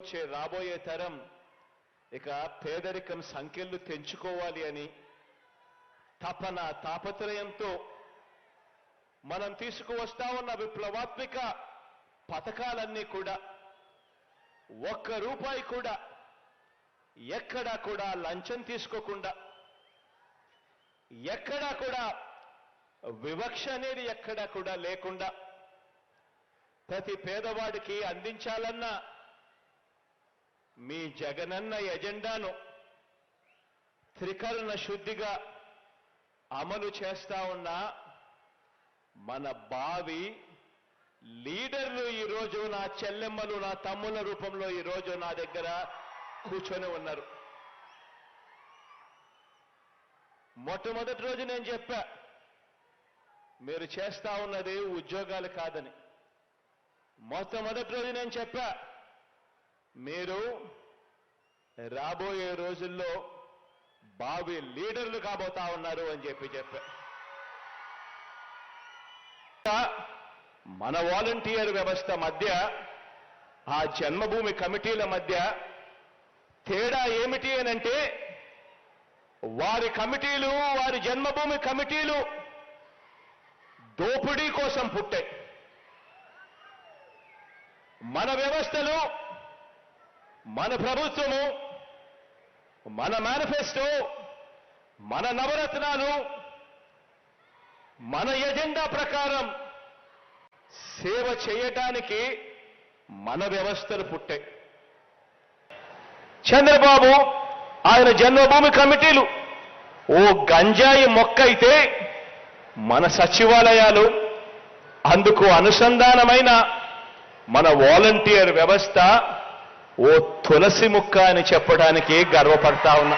వచ్చే రాబోయే తరం ఇక పేదరికం సంఖ్యలు తెంచుకోవాలి అని తపన తాపత్రయంతో మనం తీసుకువస్తా ఉన్న విప్లవాత్మక పథకాలన్నీ కూడా ఒక్క రూపాయి కూడా ఎక్కడా కూడా లంచం తీసుకోకుండా ఎక్కడా కూడా వివక్ష అనేది ఎక్కడా కూడా లేకుండా ప్రతి పేదవాడికి అందించాలన్న మీ జగనన్న ఎజెండాను త్రికరణ శుద్ధిగా అమలు చేస్తా ఉన్న మన భావి లీడర్లు ఈరోజు నా చెల్లెమ్మలు నా తమ్ముల రూపంలో ఈరోజు నా దగ్గర కూర్చొని ఉన్నారు. మొట్టమొదటి రోజు నేను చెప్పా, మీరు చేస్తా ఉన్నది ఉద్యోగాలు కాదని. మొట్టమొదటి రోజు నేను చెప్పా, మీరు రాబోయే రోజుల్లో భావి లీడర్లు కాబోతా ఉన్నారు అని చెప్పా. మన వాలంటీర్ వ్యవస్థ మధ్య ఆ జన్మభూమి కమిటీల మధ్య తేడా ఏమిటి అనంటే, వారి కమిటీలు వారి జన్మభూమి కమిటీలు దోపిడీ కోసం పుట్టాయి. మన వ్యవస్థలు మన ప్రభుత్వము మన మేనిఫెస్టో మన నవరత్నాలు మన ఎజెండా ప్రకారం సేవ చేయటానికి మన వ్యవస్థలు పుట్టాయి. చంద్రబాబు ఆయన జన్మభూమి కమిటీలు ఓ గంజాయి మొక్క అయితే మన సచివాలయాలు అందుకు అనుసంధానమైన మన వాలంటీర్ వ్యవస్థ ఓ తులసి ముక్క అని చెప్పడానికి గర్వపడతా ఉన్నా.